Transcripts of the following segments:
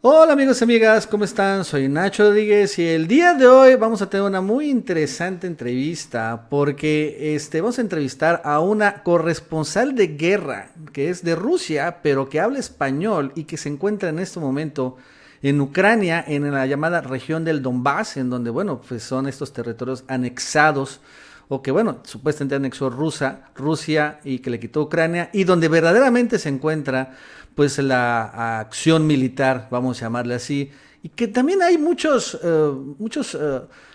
Hola amigos y amigas, ¿cómo están? Soy Nacho Rodríguez y el día de hoy vamos a tener una muy interesante entrevista porque vamos a entrevistar a una corresponsal de guerra que es de Rusia, pero que habla español y que se encuentra en este momento en Ucrania, en la llamada región del Donbass, en donde, bueno, pues son estos territorios anexados o que, bueno, supuestamente anexó Rusia y que le quitó Ucrania y donde verdaderamente se encuentra pues la acción militar, vamos a llamarle así, y que también hay muchos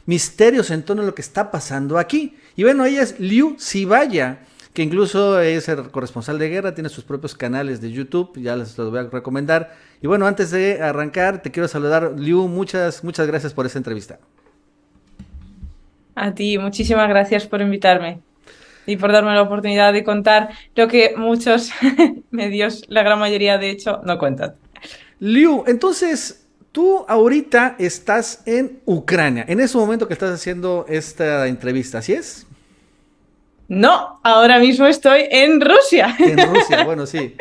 misterios en torno a lo que está pasando aquí. Y bueno, ella es Liu Sibaya, que incluso es el corresponsal de guerra, tiene sus propios canales de YouTube, ya les los voy a recomendar. Y bueno, antes de arrancar, te quiero saludar, Liu, muchas gracias por esta entrevista. A ti, muchísimas gracias por invitarme y por darme la oportunidad de contar lo que muchos medios, la gran mayoría de hecho, no cuentan. Liu, entonces, tú ahorita estás en Ucrania, en ese momento que estás haciendo esta entrevista, ¿así es? No, ahora mismo estoy en Rusia. En Rusia, bueno, sí.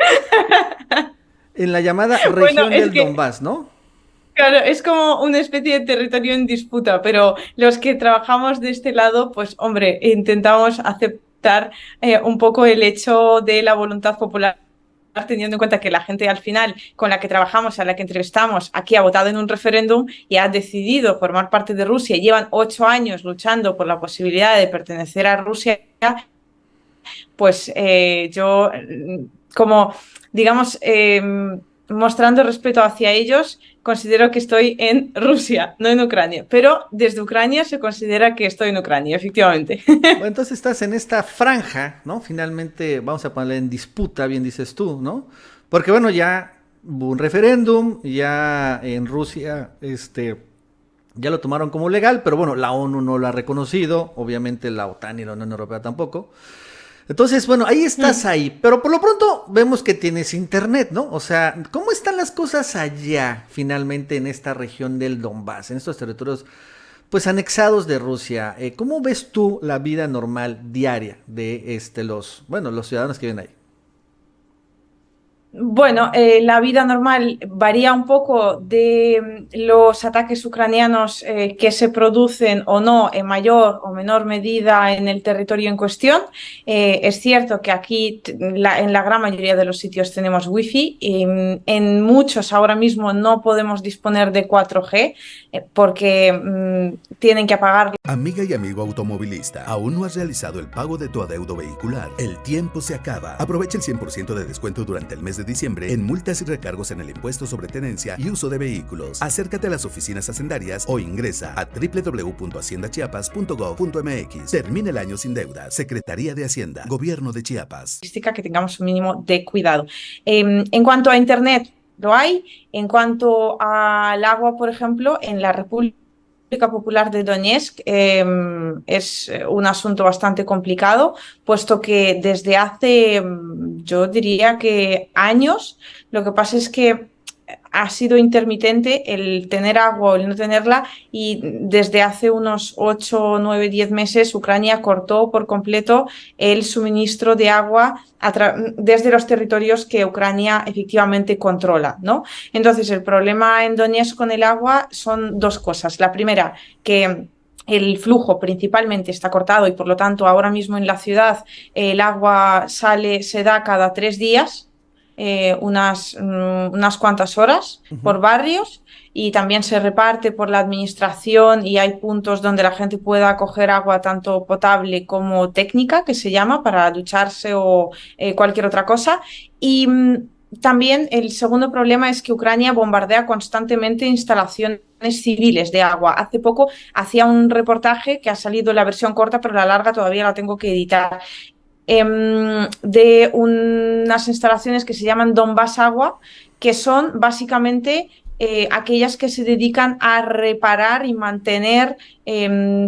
En la llamada Bueno, región es del que, Donbass, ¿no? claro, es como una especie de territorio en disputa, pero los que trabajamos de este lado, pues hombre, intentamos aceptar un poco el hecho de la voluntad popular, teniendo en cuenta que la gente al final con la que trabajamos, a la que entrevistamos, aquí ha votado en un referéndum y ha decidido formar parte de Rusia. Llevan 8 años luchando por la posibilidad de pertenecer a Rusia, pues yo, como, digamos, mostrando respeto hacia ellos, considero que estoy en Rusia, no en Ucrania. Pero desde Ucrania se considera que estoy en Ucrania, efectivamente. Bueno, entonces estás en esta franja, ¿no? Finalmente vamos a ponerla en disputa, bien dices tú, ¿no? Porque bueno, ya hubo un referéndum, ya en Rusia, ya lo tomaron como legal, pero bueno, la ONU no lo ha reconocido, obviamente la OTAN y la Unión Europea tampoco. Entonces, bueno, ahí estás ahí, pero por lo pronto vemos que tienes internet, ¿no? O sea, ¿cómo están las cosas allá finalmente en esta región del Donbass, en estos territorios pues anexados de Rusia? ¿Cómo ves tú la vida normal diaria de los ciudadanos que viven ahí? Bueno, la vida normal varía un poco de los ataques ucranianos que se producen o no en mayor o menor medida en el territorio en cuestión. Es cierto que aquí en la gran mayoría de los sitios tenemos wifi. En muchos ahora mismo no podemos disponer de 4G porque tienen que apagar. Amiga y amigo automovilista, ¿aún no has realizado el pago de tu adeudo vehicular? El tiempo se acaba. Aprovecha el 100% de descuento durante el mes de diciembre en multas y recargos en el impuesto sobre tenencia y uso de vehículos. Acércate a las oficinas hacendarias o ingresa a www.haciendachiapas.gov.mx. Termina el año sin deuda. Secretaría de Hacienda, Gobierno de Chiapas. Que tengamos un mínimo de cuidado. En cuanto a Internet, lo hay. En cuanto al agua, por ejemplo, en la República Popular de Donetsk es un asunto bastante complicado, puesto que desde hace, yo diría que años, lo que pasa es que ha sido intermitente el tener agua o el no tenerla y desde hace unos 8, 9, 10 meses Ucrania cortó por completo el suministro de agua desde los territorios que Ucrania efectivamente controla, ¿no? Entonces el problema en Donetsk con el agua son dos cosas. La primera, que el flujo principalmente está cortado y por lo tanto ahora mismo en la ciudad el agua se da cada 3 días, unas cuantas horas Ujú. por barrios y también se reparte por la administración y hay puntos donde la gente pueda coger agua tanto potable como técnica, que se llama, para ducharse o cualquier otra cosa. Y también el segundo problema es que Ucrania bombardea constantemente instalaciones civiles de agua. Hace poco hacía un reportaje que ha salido en la versión corta, pero la larga todavía la tengo que editar, de unas instalaciones que se llaman Donbass Agua, que son básicamente aquellas que se dedican a reparar y mantener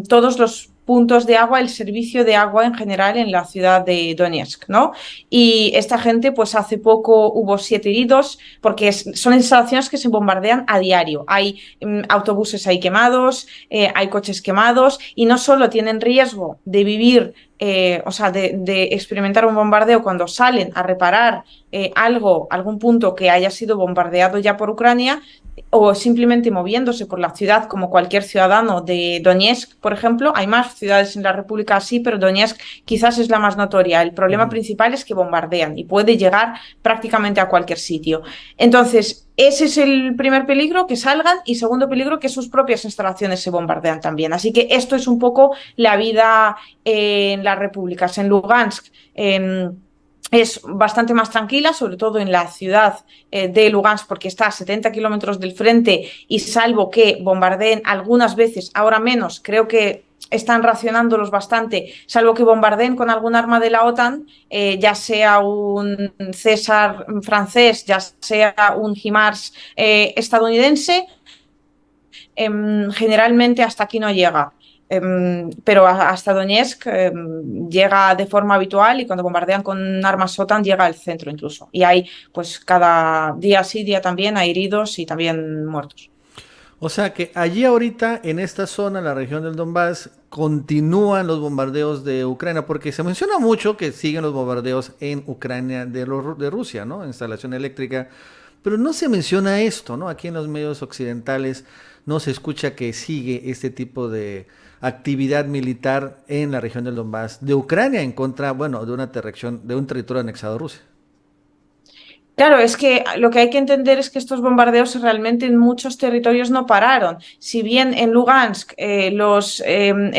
todos los puntos de agua, el servicio de agua en general en la ciudad de Donetsk, ¿no? Y esta gente, pues hace poco hubo 7 heridos, porque son instalaciones que se bombardean a diario. Hay autobuses ahí quemados, hay coches quemados, y no solo tienen riesgo de vivir o sea, de experimentar un bombardeo cuando salen a reparar algún punto que haya sido bombardeado ya por Ucrania, o simplemente moviéndose por la ciudad como cualquier ciudadano de Donetsk, por ejemplo. Hay más ciudades en la República así, pero Donetsk quizás es la más notoria. El problema principal es que bombardean y puede llegar prácticamente a cualquier sitio. Entonces, ese es el primer peligro, que salgan, y segundo peligro, que sus propias instalaciones se bombardean también. Así que esto es un poco la vida en las repúblicas. En Lugansk es bastante más tranquila, sobre todo en la ciudad de Lugansk, porque está a 70 kilómetros del frente, y salvo que bombardeen algunas veces, ahora menos, creo que están racionándolos bastante, salvo que bombardeen con algún arma de la OTAN, ya sea un César francés, ya sea un HIMARS estadounidense, generalmente hasta aquí no llega. Pero hasta Donetsk llega de forma habitual, y cuando bombardean con armas OTAN llega al centro incluso. Y hay, pues cada día sí, día también, hay heridos y también muertos. O sea que allí ahorita, en esta zona, en la región del Donbass, continúan los bombardeos de Ucrania, porque se menciona mucho que siguen los bombardeos en Ucrania de Rusia, ¿no? Instalación eléctrica, pero no se menciona esto, ¿no? Aquí en los medios occidentales no se escucha que sigue este tipo de actividad militar en la región del Donbass de Ucrania en contra, bueno, de un territorio anexado a Rusia. Claro, es que lo que hay que entender es que estos bombardeos realmente en muchos territorios no pararon. Si bien en Lugansk el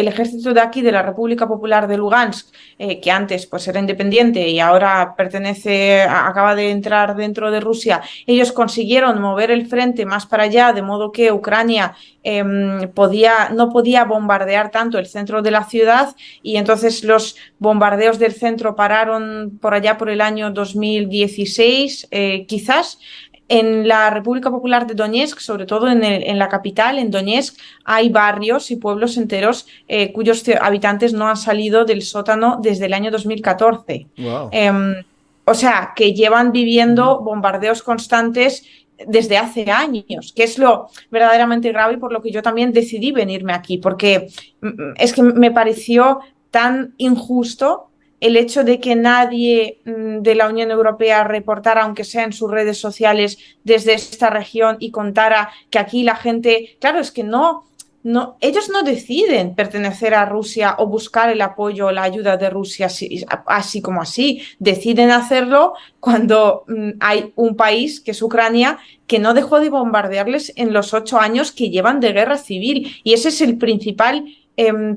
ejército de aquí, de la República Popular de Lugansk, que antes pues era independiente y ahora acaba de entrar dentro de Rusia, ellos consiguieron mover el frente más para allá, de modo que Ucrania no podía bombardear tanto el centro de la ciudad, y entonces los bombardeos del centro pararon por allá por el año 2016, quizás. En la República Popular de Donetsk, sobre todo en la capital, en Donetsk, hay barrios y pueblos enteros cuyos habitantes no han salido del sótano desde el año 2014. Wow. O sea, que llevan viviendo bombardeos constantes desde hace años, que es lo verdaderamente grave, y por lo que yo también decidí venirme aquí, porque es que me pareció tan injusto el hecho de que nadie de la Unión Europea reportara, aunque sea en sus redes sociales, desde esta región, y contara que aquí la gente, claro, es que ellos no deciden pertenecer a Rusia o buscar el apoyo o la ayuda de Rusia así como así. Deciden hacerlo cuando hay un país, que es Ucrania, que no dejó de bombardearles en los 8 años que llevan de guerra civil. Y ese es el principal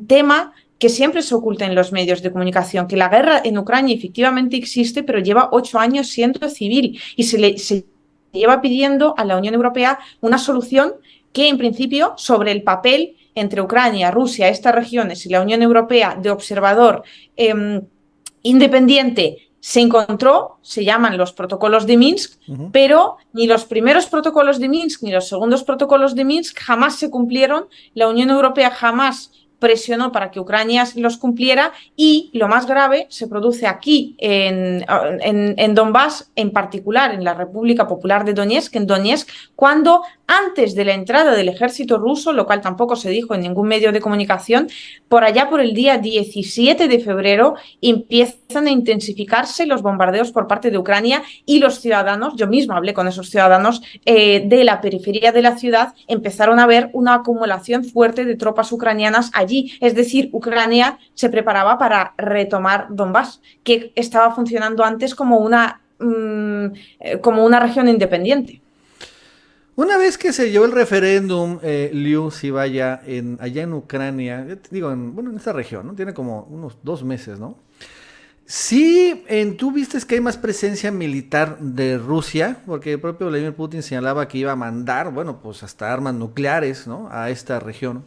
tema que siempre se oculta en los medios de comunicación, que la guerra en Ucrania efectivamente existe, pero lleva 8 años siendo civil, y se lleva pidiendo a la Unión Europea una solución que, en principio, sobre el papel, entre Ucrania, Rusia, estas regiones y la Unión Europea, de observador independiente, se encontró. Se llaman los protocolos de Minsk, pero ni los primeros protocolos de Minsk ni los segundos protocolos de Minsk jamás se cumplieron. La Unión Europea jamás presionó para que Ucrania los cumpliera, y lo más grave se produce aquí en Donbass, en particular en la República Popular de Donetsk, en Donetsk, cuando antes de la entrada del ejército ruso, lo cual tampoco se dijo en ningún medio de comunicación, por allá por el día 17 de febrero empiezan a intensificarse los bombardeos por parte de Ucrania, y los ciudadanos, yo misma hablé con esos ciudadanos de la periferia de la ciudad, empezaron a ver una acumulación fuerte de tropas ucranianas allí. Es decir, Ucrania se preparaba para retomar Donbass, que estaba funcionando antes como una región independiente. Una vez que se llevó el referéndum, Liu, si vaya allá en Ucrania, digo, en esta región, ¿no? Tiene como unos 2 meses, ¿no? Sí, tú viste que hay más presencia militar de Rusia, porque el propio Vladimir Putin señalaba que iba a mandar, bueno, pues hasta armas nucleares, ¿no?, a esta región,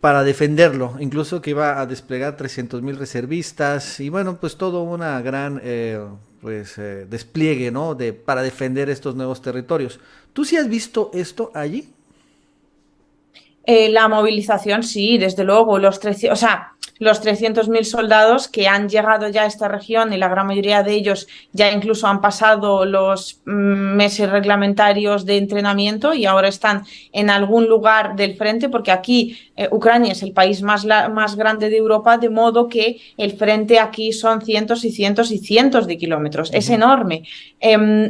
para defenderlo, incluso que iba a desplegar 300,000 reservistas, y bueno, pues todo una gran despliegue, ¿no?, para defender estos nuevos territorios. ¿Tú sí has visto esto allí? La movilización, sí, desde luego. O sea, los 300.000 soldados que han llegado ya a esta región y la gran mayoría de ellos ya incluso han pasado los meses reglamentarios de entrenamiento y ahora están en algún lugar del frente, porque aquí Ucrania es el país más grande de Europa, de modo que el frente aquí son cientos y cientos y cientos de kilómetros. Es enorme.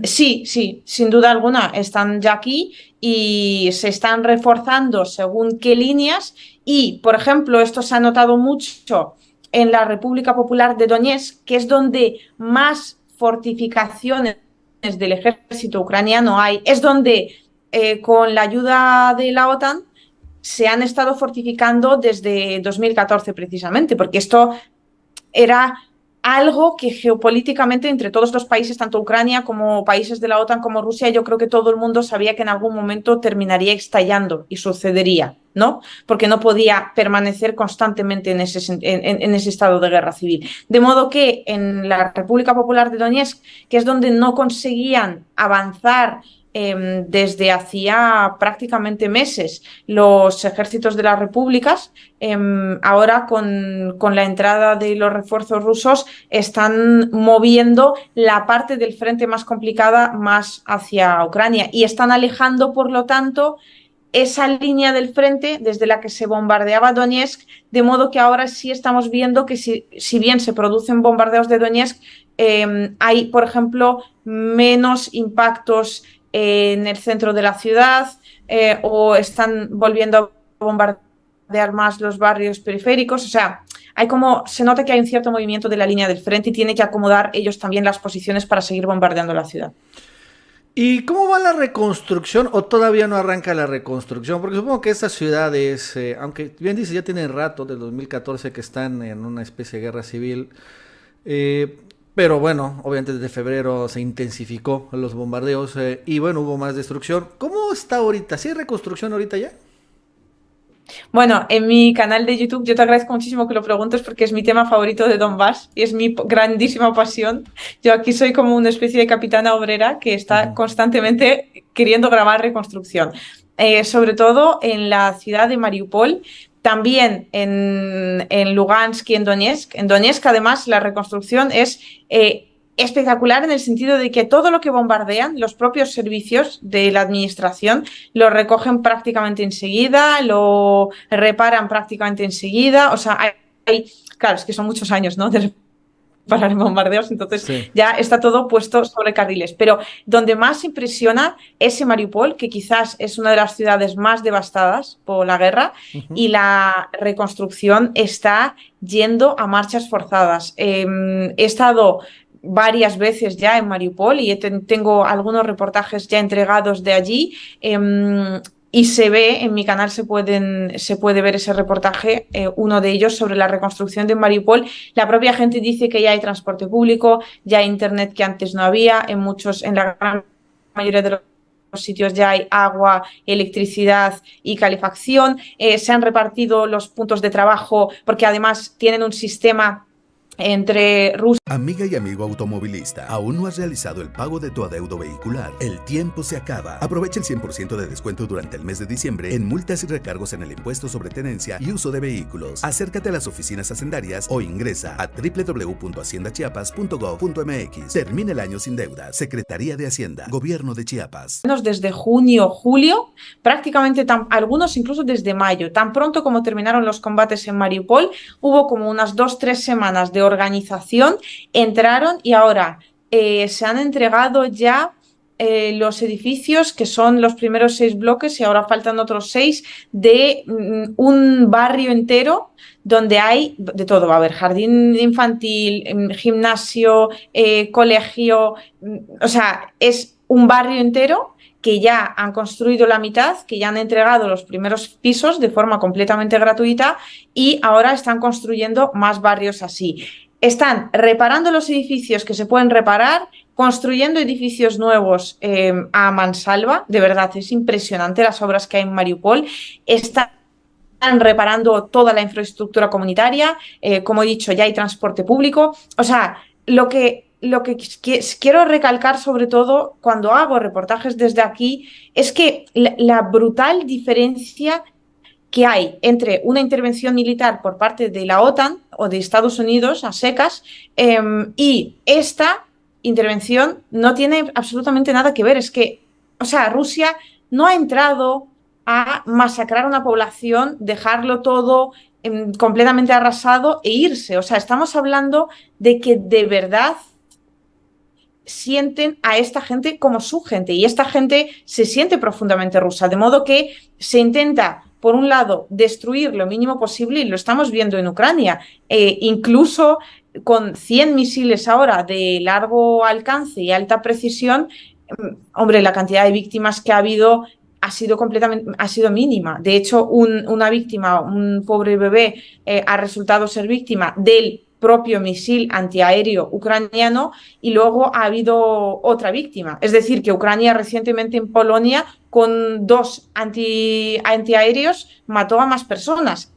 Sí, sin duda alguna están ya aquí y se están reforzando según qué líneas. Y, por ejemplo, esto se ha notado mucho en la República Popular de Donetsk, que es donde más fortificaciones del ejército ucraniano hay. Es donde, con la ayuda de la OTAN, se han estado fortificando desde 2014 precisamente, porque esto era algo que geopolíticamente entre todos los países, tanto Ucrania como países de la OTAN como Rusia, yo creo que todo el mundo sabía que en algún momento terminaría estallando y sucedería, ¿no? Porque no podía permanecer constantemente en ese estado de guerra civil. De modo que en la República Popular de Donetsk, que es donde no conseguían avanzar desde hacía prácticamente meses los ejércitos de las repúblicas, ahora con la entrada de los refuerzos rusos están moviendo la parte del frente más complicada más hacia Ucrania y están alejando, por lo tanto, esa línea del frente desde la que se bombardeaba Donetsk, de modo que ahora sí estamos viendo que si bien se producen bombardeos de Donetsk, hay, por ejemplo, menos impactos en el centro de la ciudad, o están volviendo a bombardear más los barrios periféricos. O sea, se nota que hay un cierto movimiento de la línea del frente y tiene que acomodar ellos también las posiciones para seguir bombardeando la ciudad. ¿Y cómo va la reconstrucción o todavía no arranca la reconstrucción? Porque supongo que estas ciudades, aunque bien dice, ya tienen rato, del 2014, que están en una especie de guerra civil, pero bueno, obviamente desde febrero se intensificó los bombardeos y bueno, hubo más destrucción. ¿Cómo está ahorita? ¿Sí hay reconstrucción ahorita ya? Bueno, en mi canal de YouTube yo te agradezco muchísimo que lo preguntes porque es mi tema favorito de Donbass y es mi grandísima pasión. Yo aquí soy como una especie de capitana obrera que está constantemente queriendo grabar reconstrucción. Sobre todo en la ciudad de Mariupol, también en Lugansk y en Donetsk. En Donetsk, además, la reconstrucción es espectacular en el sentido de que todo lo que bombardean, los propios servicios de la administración, lo recogen prácticamente enseguida, lo reparan prácticamente enseguida. O sea, claro, es que son muchos años, ¿no?, de parar bombardeos, entonces Sí. ya está todo puesto sobre carriles. Pero donde más impresiona es en Mariupol, que quizás es una de las ciudades más devastadas por la guerra, y la reconstrucción está yendo a marchas forzadas. He estado varias veces ya en Mariupol y tengo algunos reportajes ya entregados de allí. Y se ve, en mi canal se puede ver ese reportaje, uno de ellos sobre la reconstrucción de Mariupol. La propia gente dice que ya hay transporte público, ya hay internet que antes no había, en la gran mayoría de los sitios ya hay agua, electricidad y calefacción. Se han repartido los puntos de trabajo porque además tienen un sistema entre Rusia. Amiga y amigo automovilista, ¿aún no has realizado el pago de tu adeudo vehicular? El tiempo se acaba. Aprovecha el 100% de descuento durante el mes de diciembre en multas y recargos en el impuesto sobre tenencia y uso de vehículos. Acércate a las oficinas hacendarias o ingresa a www.haciendachiapas.gov.mx. Termina el año sin deuda. Secretaría de Hacienda, Gobierno de Chiapas. Desde junio, julio, prácticamente algunos incluso desde mayo. Tan pronto como terminaron los combates en Mariupol, hubo como unas 2-3 semanas de organización, entraron y ahora se han entregado ya los edificios, que son los primeros 6 bloques y ahora faltan otros 6 de un barrio entero donde hay de todo. Va a haber jardín infantil, gimnasio, colegio, o sea, es un barrio entero que ya han construido la mitad, que ya han entregado los primeros pisos de forma completamente gratuita y ahora están construyendo más barrios así. Están reparando los edificios que se pueden reparar, construyendo edificios nuevos a mansalva. De verdad, es impresionante las obras que hay en Mariupol. Están reparando toda la infraestructura comunitaria. Como he dicho, ya hay transporte público. O sea, lo que quiero recalcar, sobre todo cuando hago reportajes desde aquí, es que la brutal diferencia que hay entre una intervención militar por parte de la OTAN o de Estados Unidos a secas y esta intervención no tiene absolutamente nada que ver. Es que, o sea, Rusia no ha entrado a masacrar a una población, dejarlo todo completamente arrasado e irse. O sea, estamos hablando de que de verdad sienten a esta gente como su gente y esta gente se siente profundamente rusa, de modo que se intenta, por un lado, destruir lo mínimo posible y lo estamos viendo en Ucrania, incluso con 100 misiles ahora de largo alcance y alta precisión, hombre, la cantidad de víctimas que ha habido ha sido mínima. De hecho, una víctima, un pobre bebé, ha resultado ser víctima del propio misil antiaéreo ucraniano y luego ha habido otra víctima. Es decir, que Ucrania recientemente en Polonia con 2 antiaéreos mató a más personas.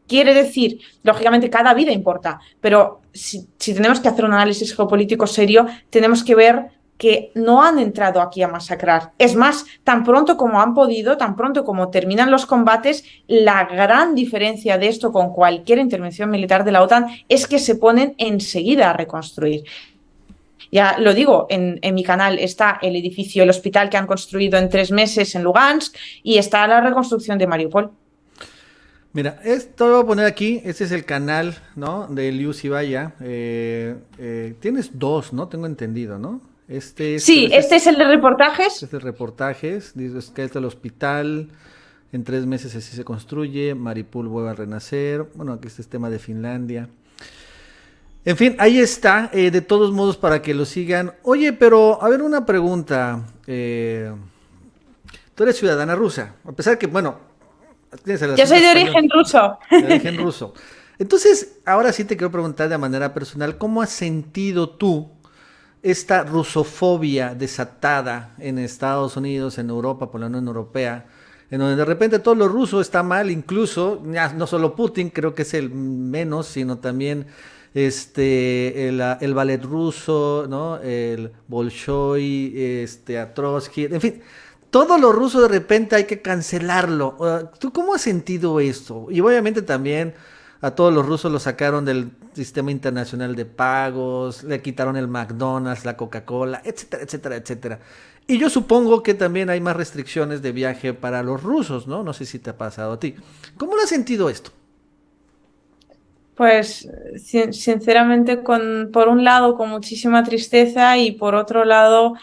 Quiere decir, lógicamente cada vida importa, pero si tenemos que hacer un análisis geopolítico serio, tenemos que ver que no han entrado aquí a masacrar. Es más, tan pronto como han podido, tan pronto como terminan los combates, la gran diferencia de esto con cualquier intervención militar de la OTAN es que se ponen enseguida a reconstruir. Ya lo digo, en mi canal está el edificio, el hospital que han construido en 3 meses en Lugansk y está la reconstrucción de Mariupol. Mira, esto lo voy a poner aquí. Este es el canal, ¿no? De Liu Sibaya. Tienes 2, ¿no? Tengo entendido, ¿no? Sí, este es el de reportajes. Este es el reportajes. Dices que es el hospital. En 3 meses así se construye. Mariupol vuelve a renacer. Bueno, aquí este es tema de Finlandia. En fin, ahí está. De todos modos, para que lo sigan. Oye, pero, a ver, una pregunta. Tú eres ciudadana rusa. A pesar que, bueno, yo soy de origen ruso. De origen ruso. Entonces, ahora sí te quiero preguntar de manera personal, ¿cómo has sentido tú esta rusofobia desatada en Estados Unidos, en Europa, por la Unión Europea, en donde de repente todo lo ruso está mal, incluso, ya, no solo Putin, creo que es el menos, sino también el ballet ruso, ¿no? El Bolshoi, a Trotsky, en fin, todo lo ruso de repente hay que cancelarlo. ¿Tú cómo has sentido esto? Y obviamente también a todos los rusos los sacaron del sistema internacional de pagos, le quitaron el McDonald's, la Coca-Cola, etcétera, etcétera, etcétera. Y yo supongo que también hay más restricciones de viaje para los rusos, ¿no? No sé si te ha pasado a ti. ¿Cómo lo has sentido esto? Pues sinceramente, por un lado con muchísima tristeza y por otro lado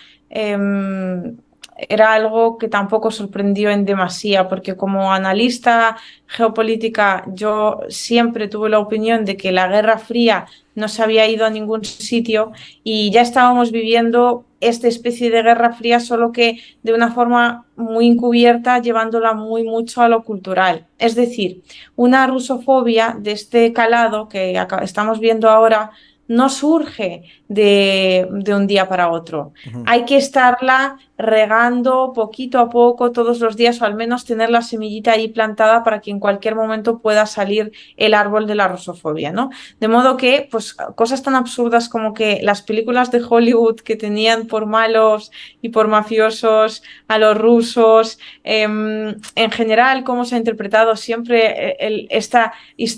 era algo que tampoco sorprendió en demasía, porque como analista geopolítica yo siempre tuve la opinión de que la Guerra Fría no se había ido a ningún sitio y ya estábamos viviendo esta especie de Guerra Fría, solo que de una forma muy encubierta, llevándola muy mucho a lo cultural. Es decir, una rusofobia de este calado que estamos viendo ahora no surge de un día para otro. Uh-huh. Hay que estarla regando poquito a poco todos los días, o al menos tener la semillita ahí plantada para que en cualquier momento pueda salir el árbol de la rusofobia, ¿no? De modo que, pues, cosas tan absurdas como que las películas de Hollywood que tenían por malos y por mafiosos a los rusos, en general, cómo se ha interpretado siempre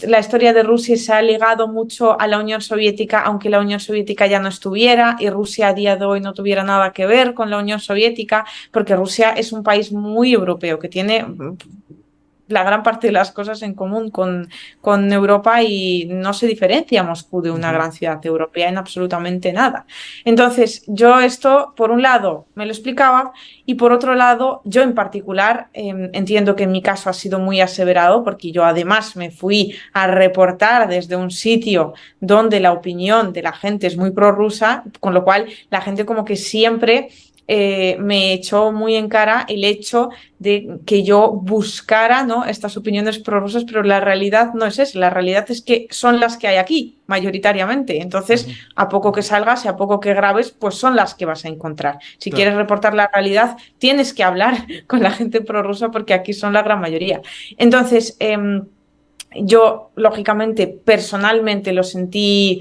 la historia de Rusia se ha ligado mucho a la Unión Soviética, aunque la Unión Soviética ya no estuviera y Rusia a día de hoy no tuviera nada que ver con la Unión Soviética, porque Rusia es un país muy europeo que tiene la gran parte de las cosas en común con Europa y no se diferencia Moscú de una gran ciudad europea en absolutamente nada. Entonces, yo esto, por un lado, me lo explicaba y por otro lado, yo en particular entiendo que en mi caso ha sido muy aseverado porque yo además me fui a reportar desde un sitio donde la opinión de la gente es muy prorrusa, con lo cual la gente como que siempre me echó muy en cara el hecho de que yo buscara, ¿no?, estas opiniones prorrusas, pero la realidad no es esa, la realidad es que son las que hay aquí, mayoritariamente. Entonces, a poco que salgas y a poco que grabes, pues son las que vas a encontrar. Si quieres reportar la realidad, tienes que hablar con la gente prorrusa porque aquí son la gran mayoría. Entonces, yo, lógicamente, personalmente lo sentí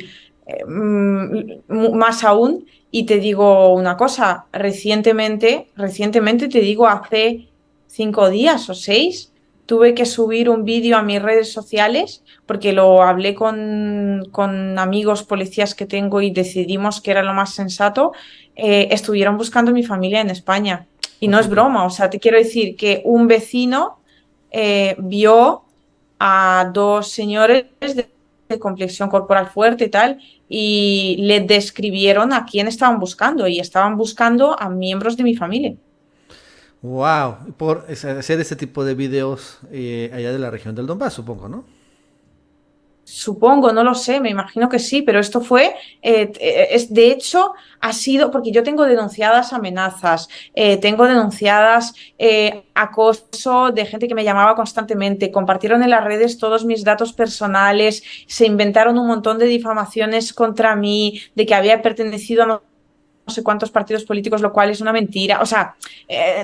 más aún. Y te digo una cosa, recientemente te digo, hace 5 días o 6, tuve que subir un vídeo a mis redes sociales porque lo hablé con amigos policías que tengo y decidimos que era lo más sensato. Estuvieron buscando a mi familia en España. Y ¿A no es poco? broma, o sea, te quiero decir que un vecino vio a dos señores de complexión corporal fuerte y tal, y le describieron a quién estaban buscando, y estaban buscando a miembros de mi familia. Wow, por hacer este tipo de videos allá de la región del Donbass, supongo, ¿no? Supongo, no lo sé, me imagino que sí, pero esto fue, de hecho, ha sido, porque yo tengo denunciadas amenazas, tengo denunciadas acoso de gente que me llamaba constantemente, compartieron en las redes todos mis datos personales, se inventaron un montón de difamaciones contra mí, de que había pertenecido a no sé cuántos partidos políticos, lo cual es una mentira. O sea,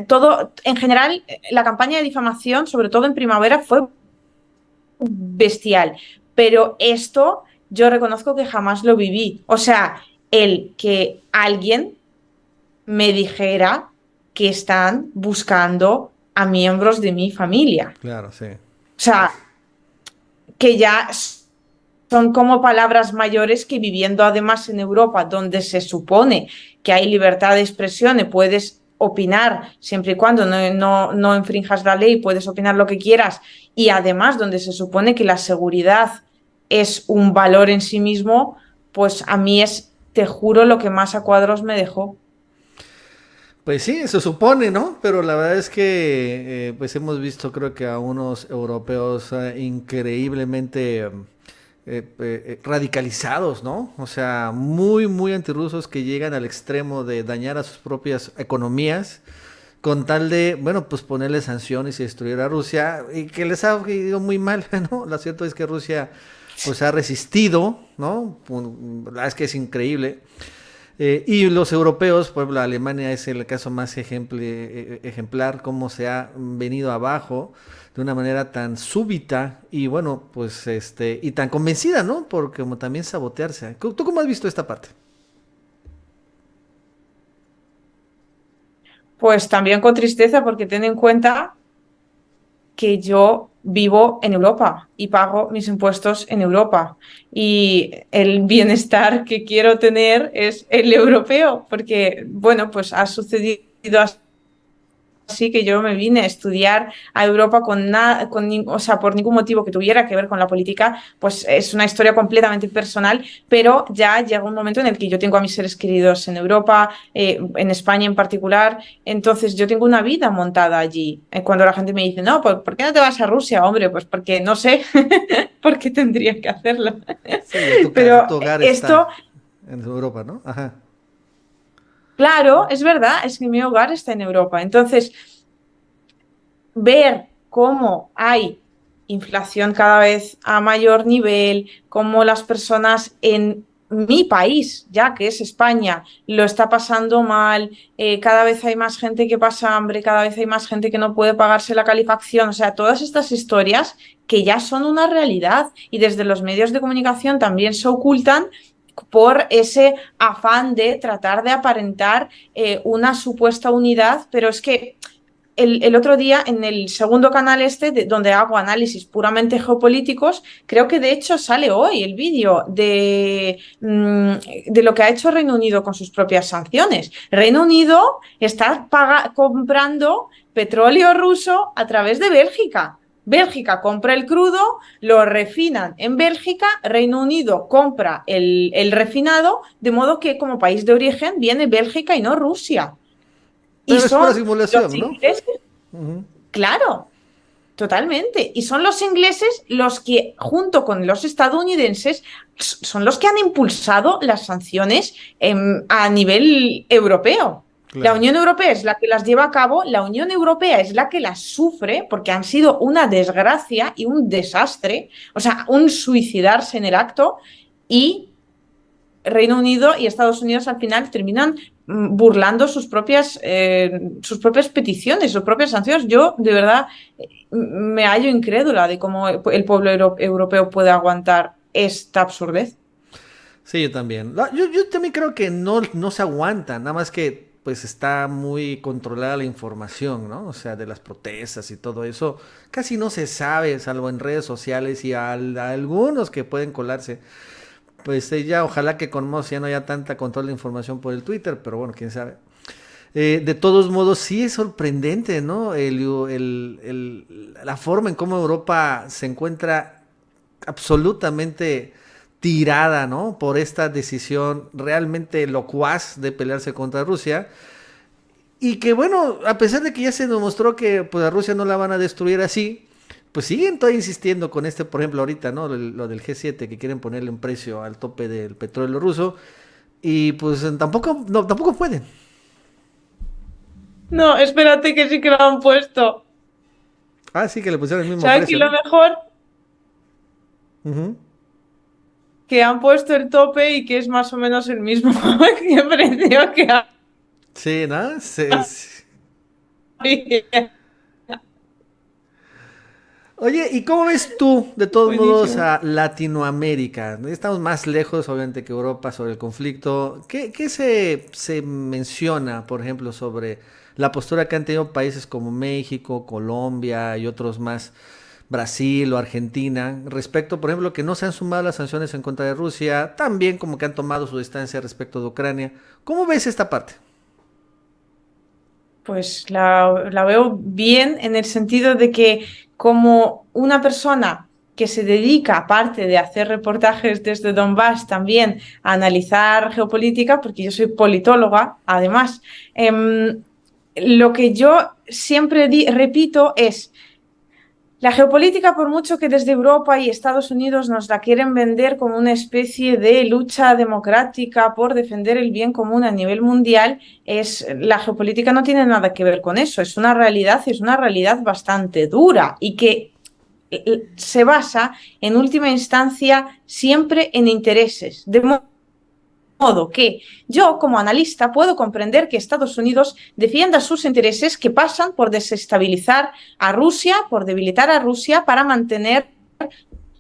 todo, en general, la campaña de difamación, sobre todo en primavera, fue bestial, pero esto yo reconozco que jamás lo viví. O sea, el que alguien me dijera que están buscando a miembros de mi familia. Claro, sí. O sea, que ya son como palabras mayores que viviendo además en Europa, donde se supone que hay libertad de expresión y puedes opinar siempre y cuando no infrinjas la ley, puedes opinar lo que quieras, y además donde se supone que la seguridad es un valor en sí mismo, pues a mí es, te juro, lo que más a cuadros me dejó. Pues sí, se supone, ¿no? Pero la verdad es que pues hemos visto creo que a unos europeos increíblemente radicalizados, ¿no? O sea, muy, muy antirrusos que llegan al extremo de dañar a sus propias economías con tal de, bueno, pues ponerle sanciones y destruir a Rusia y que les ha ido muy mal, ¿no? Lo cierto es que Rusia pues ha resistido, ¿no? La verdad es que es increíble. Y los europeos, por ejemplo, Alemania es el caso más ejemplar, cómo se ha venido abajo de una manera tan súbita y bueno, pues y tan convencida, ¿no? Porque como también sabotearse. ¿Tú cómo has visto esta parte? Pues también con tristeza, porque ten en cuenta que yo vivo en Europa y pago mis impuestos en Europa. Y el bienestar que quiero tener es el europeo, porque, bueno, pues ha sucedido así que yo me vine a estudiar a Europa con nada, o sea, por ningún motivo que tuviera que ver con la política, pues es una historia completamente personal, pero ya llega un momento en el que yo tengo a mis seres queridos en Europa, en España en particular, entonces yo tengo una vida montada allí. Cuando la gente me dice, no, ¿por qué no te vas a Rusia, hombre? Pues porque no sé por qué tendría que hacerlo. Sí, ya tu casa, Pero tu hogar esto, está en Europa, ¿no? Ajá. claro, es verdad, es que mi hogar está en Europa. Entonces, ver cómo hay inflación cada vez a mayor nivel, cómo las personas en mi país, ya que es España, lo está pasando mal, cada vez hay más gente que pasa hambre, cada vez hay más gente que no puede pagarse la calefacción, o sea, todas estas historias que ya son una realidad y desde los medios de comunicación también se ocultan por ese afán de tratar de aparentar una supuesta unidad, pero es que el otro día en el segundo canal donde hago análisis puramente geopolíticos, creo que de hecho sale hoy el vídeo de lo que ha hecho Reino Unido con sus propias sanciones. Reino Unido está comprando petróleo ruso a través de Bélgica. Bélgica compra el crudo, lo refinan en Bélgica, Reino Unido compra el refinado, de modo que como país de origen viene Bélgica y no Rusia. Y Pero es pura son los simulación, ¿no? ingleses, Ujú. claro, totalmente. Y son los ingleses los que, junto con los estadounidenses, son los que han impulsado las sanciones a nivel europeo. La Claro. Unión Europea es la que las lleva a cabo, la Unión Europea es la que las sufre porque han sido una desgracia y un desastre, o sea, un suicidarse en el acto, y Reino Unido y Estados Unidos al final terminan burlando sus propias peticiones, sus propias sanciones. Yo, de verdad, me hallo incrédula de cómo el pueblo europeo puede aguantar esta absurdez. Sí, yo también. Yo también creo que no se aguanta, nada más que pues está muy controlada la información, ¿no? O sea, de las protestas y todo eso, casi no se sabe, salvo en redes sociales y a algunos que pueden colarse. Pues ya, ojalá que con Moss ya no haya tanta control de información por el Twitter, pero bueno, quién sabe. De todos modos, sí es sorprendente, ¿no? La forma en cómo Europa se encuentra absolutamente tirada, ¿no? Por esta decisión realmente locuaz de pelearse contra Rusia. Y que bueno, a pesar de que ya se demostró que pues, a Rusia no la van a destruir así, pues siguen todavía insistiendo con por ejemplo, ahorita, ¿no? Lo del G7, que quieren ponerle un precio al tope del petróleo ruso. Y pues tampoco pueden. No, espérate que sí que lo han puesto. Ah, sí, que le pusieron el mismo ¿Sabes precio, qué lo ¿no? mejor? Ujú. Que han puesto el tope y que es más o menos el mismo que precio que Sí, ¿no? había. Oye, ¿y cómo ves tú, de todos modos, Buenísimo. a Latinoamérica? Estamos más lejos, obviamente, que Europa sobre el conflicto. ¿Qué se menciona, por ejemplo, sobre la postura que han tenido países como México, Colombia y otros más, Brasil o Argentina, respecto, por ejemplo, que no se han sumado las sanciones en contra de Rusia, también como que han tomado su distancia respecto de Ucrania? ¿Cómo ves esta parte? Pues la veo bien en el sentido de que como una persona que se dedica, aparte de hacer reportajes desde Donbass, también a analizar geopolítica, porque yo soy politóloga, además, lo que yo siempre repito es, la geopolítica, por mucho que desde Europa y Estados Unidos nos la quieren vender como una especie de lucha democrática por defender el bien común a nivel mundial, la geopolítica no tiene nada que ver con eso. Es una realidad y es una realidad bastante dura y que se basa en última instancia siempre en intereses. De modo que yo, como analista, puedo comprender que Estados Unidos defienda sus intereses que pasan por desestabilizar a Rusia, por debilitar a Rusia para mantener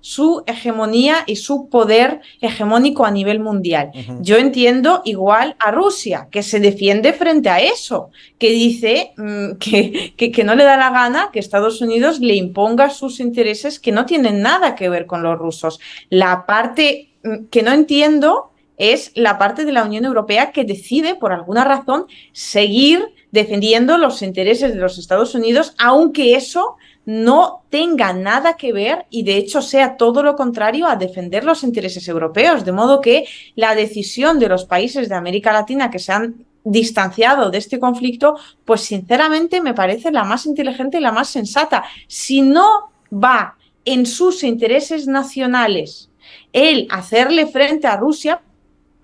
su hegemonía y su poder hegemónico a nivel mundial. Ujú. Yo entiendo igual a Rusia, que se defiende frente a eso, que dice que no le da la gana que Estados Unidos le imponga sus intereses que no tienen nada que ver con los rusos. La parte que no entiendo es la parte de la Unión Europea que decide, por alguna razón, seguir defendiendo los intereses de los Estados Unidos, aunque eso no tenga nada que ver y de hecho sea todo lo contrario a defender los intereses europeos. De modo que la decisión de los países de América Latina que se han distanciado de este conflicto, pues sinceramente me parece la más inteligente y la más sensata. Si no va en sus intereses nacionales el hacerle frente a Rusia,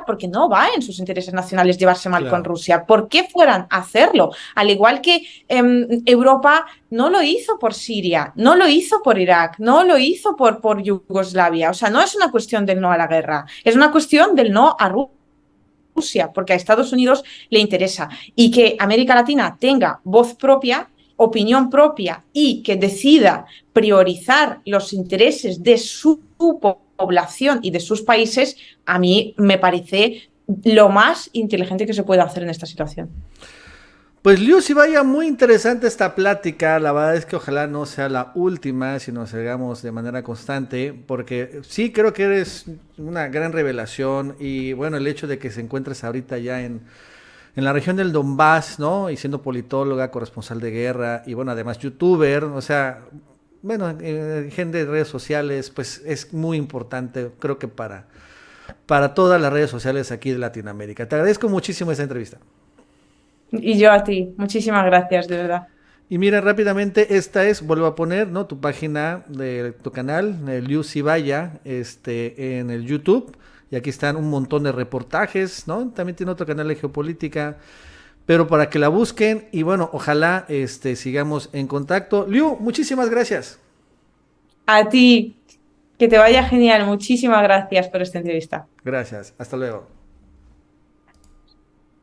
porque no va en sus intereses nacionales llevarse mal con Claro. Rusia. ¿Por qué fueran a hacerlo? Al igual que Europa no lo hizo por Siria, no lo hizo por Irak, no lo hizo por Yugoslavia. O sea, no es una cuestión del no a la guerra, es una cuestión del no a Rusia, porque a Estados Unidos le interesa. Y que América Latina tenga voz propia, opinión propia y que decida priorizar los intereses de su población y de sus países, a mí me parece lo más inteligente que se puede hacer en esta situación. Pues Liu, si vaya muy interesante esta plática, la verdad es que ojalá no sea la última, sino sigamos de manera constante, porque sí creo que eres una gran revelación y bueno, el hecho de que se encuentres ahorita ya en la región del Donbass, ¿no? Y siendo politóloga, corresponsal de guerra y bueno, además youtuber, o sea, bueno, gente de redes sociales, pues es muy importante, creo que para todas las redes sociales aquí de Latinoamérica. Te agradezco muchísimo esta entrevista. Y yo a ti, muchísimas gracias, de verdad. Y mira, rápidamente, esta es, vuelvo a poner, ¿no? Tu página de tu canal, Liu Cibaya, en el YouTube. Y aquí están un montón de reportajes, ¿no? También tiene otro canal de geopolítica. Pero para que la busquen y bueno, ojalá sigamos en contacto. Liu, muchísimas gracias. A ti, que te vaya genial. Muchísimas gracias por esta entrevista. Gracias, hasta luego.